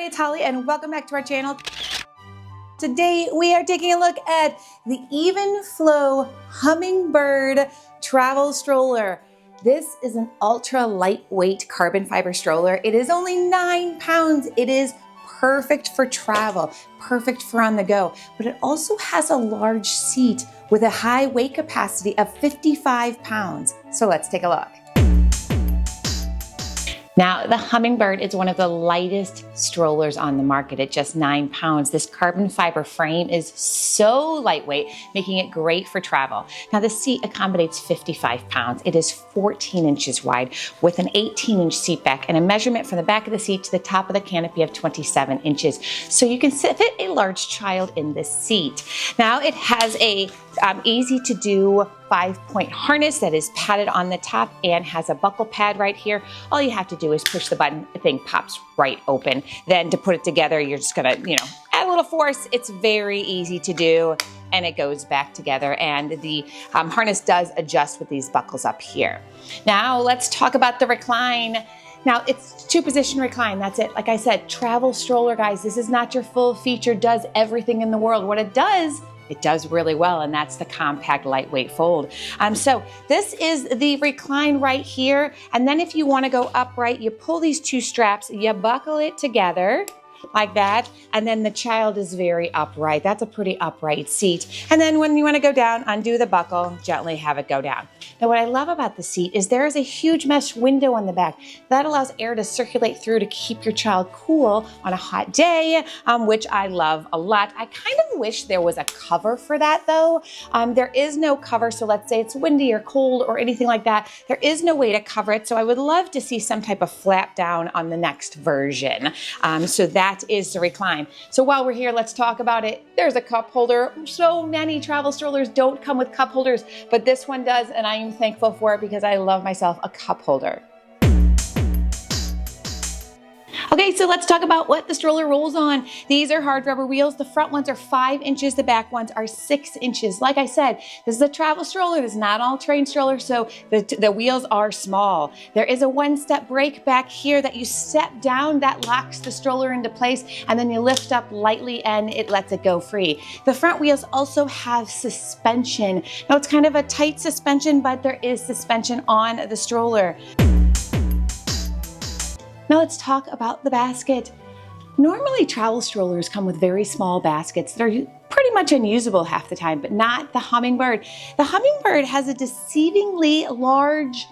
everybody, it's Holly and welcome back to our channel. Today we are taking a look at the Evenflo Hummingbird Travel Stroller. This is an ultra lightweight carbon fiber stroller. It is only 9 pounds. It is perfect for travel, perfect for on the go, but it also has a large seat with a high weight capacity of 55 pounds. So let's take a look. Now, the Hummingbird is one of the lightest strollers on the market at just 9 pounds. This carbon fiber frame is so lightweight, making it great for travel. Now, the seat accommodates 55 pounds. It is 14 inches wide with an 18-inch seat back and a measurement from the back of the seat to the top of the canopy of 27 inches. So you can fit a large child in this seat. Now, it has a easy to do 5-point harness that is padded on the top and has a buckle pad right here. All you have to do is push the button, the thing pops right open. Then to put it together, you're just gonna, add a little force. It's very easy to do and it goes back together, and the harness does adjust with these buckles up here. Now let's talk about the recline. Now it's 2-position recline, that's it. Like I said, travel stroller, guys. This is not your full feature, does everything in the world. What it does really well, and that's the compact lightweight fold. So this is the recline right here, and then if you want to go upright, you pull these 2 straps, you buckle it together like that, and then the child is very upright. That's a pretty upright seat. And then when you want to go down, undo the buckle, gently have it go down. Now what I love about the seat is there is a huge mesh window on the back that allows air to circulate through to keep your child cool on a hot day, which I love a lot. I kind of wish there was a cover for that though. There is no cover, so let's say it's windy or cold or anything like that. There is no way to cover it, so I would love to see some type of flap down on the next version. So that is the recline. So while we're here, let's talk about it. There's a cup holder. So many travel strollers don't come with cup holders, but this one does, and I am thankful for it because I love myself a cup holder. Okay, so let's talk about what the stroller rolls on. These are hard rubber wheels. The front ones are 5 inches, the back ones are 6 inches. Like I said, this is a travel stroller. This is not all train stroller, so the wheels are small. There is a 1-step brake back here that you step down, that locks the stroller into place, and then you lift up lightly and it lets it go free. The front wheels also have suspension. Now it's kind of a tight suspension, but there is suspension on the stroller. Now let's talk about the basket. Normally travel strollers come with very small baskets. They're pretty much unusable half the time, but not the Hummingbird. The Hummingbird has a deceivingly large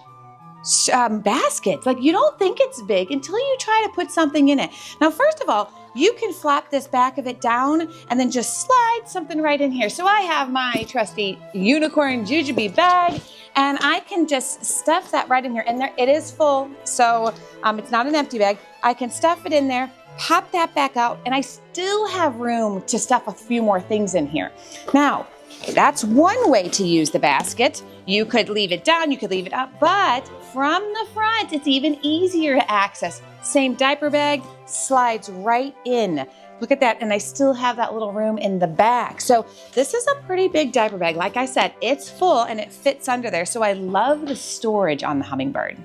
basket. Like, you don't think it's big until you try to put something in it. Now, first of all, you can flap this back of it down and then just slide something right in here. So I have my trusty unicorn jujube bag, and I can just stuff that right in here. And there, it is full, so it's not an empty bag. I can stuff it in there, pop that back out, and I still have room to stuff a few more things in here. Now, that's one way to use the basket. You could leave it down, you could leave it up, but from the front, it's even easier to access. Same diaper bag, slides right in. Look at that, and I still have that little room in the back. So this is a pretty big diaper bag. Like I said, it's full and it fits under there. So I love the storage on the Hummingbird.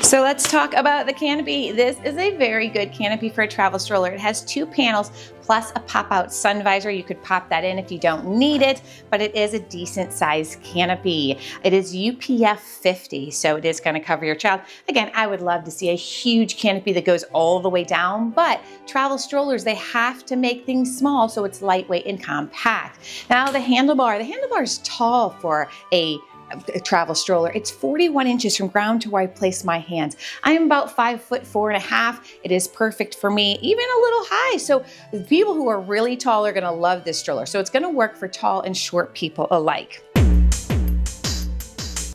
So let's talk about the canopy. This is a very good canopy for a travel stroller. It has 2 panels plus a pop-out sun visor. You could pop that in if you don't need it, but it is a decent sized canopy. It is UPF 50, so it is going to cover your child. Again, I would love to see a huge canopy that goes all the way down, but travel strollers, they have to make things small so it's lightweight and compact. Now the handlebar is tall for a travel stroller. It's 41 inches from ground to where I place my hands. I am about 5'4.5". It is perfect for me, even a little high. So the people who are really tall are going to love this stroller. So it's going to work for tall and short people alike.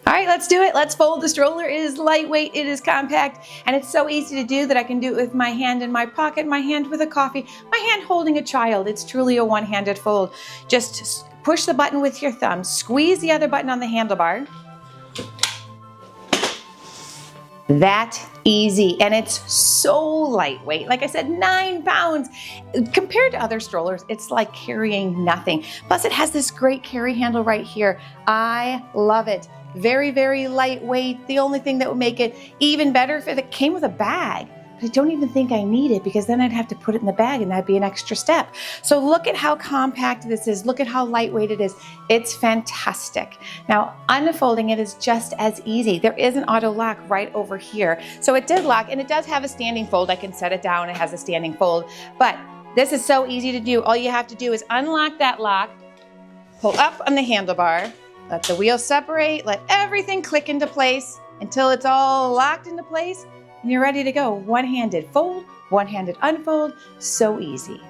All right, let's do it. Let's fold. The stroller is lightweight, it is compact, and it's so easy to do that I can do it with my hand in my pocket, my hand with a coffee, my hand holding a child. It's truly a one-handed fold. Just push the button with your thumb, squeeze the other button on the handlebar. That easy, and it's so lightweight. Like I said, 9 pounds. Compared to other strollers, it's like carrying nothing. Plus it has this great carry handle right here. I love it. Very, very lightweight. The only thing that would make it even better if it came with a bag. but I don't even think I need it because then I'd have to put it in the bag and that'd be an extra step. So look at how compact this is. Look at how lightweight it is. It's fantastic. Now, unfolding it is just as easy. There is an auto lock right over here. So it did lock, and it does have a standing fold. I can set it down. It has a standing fold, but this is so easy to do. All you have to do is unlock that lock, pull up on the handlebar, let the wheels separate, let everything click into place until it's all locked into place, and you're ready to go. One-handed fold, one-handed unfold, so easy.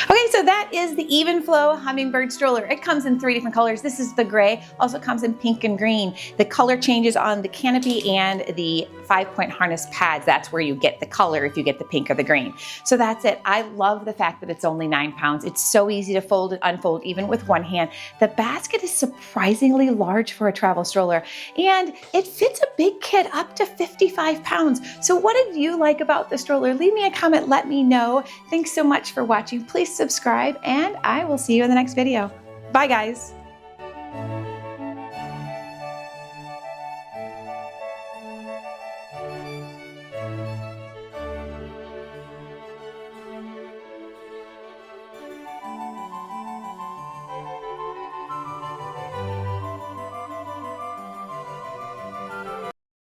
Okay, so that is the Evenflo Hummingbird Stroller. It comes in 3 different colors. This is the gray, also comes in pink and green. The color changes on the canopy and the 5-point harness pads. That's where you get the color if you get the pink or the green. So that's it. I love the fact that it's only 9 pounds. It's so easy to fold and unfold even with one hand. The basket is surprisingly large for a travel stroller, and it fits a big kid up to 55 pounds. So what did you like about the stroller? Leave me a comment, let me know. Thanks so much for watching. Please subscribe, and I will see you in the next video. Bye, guys.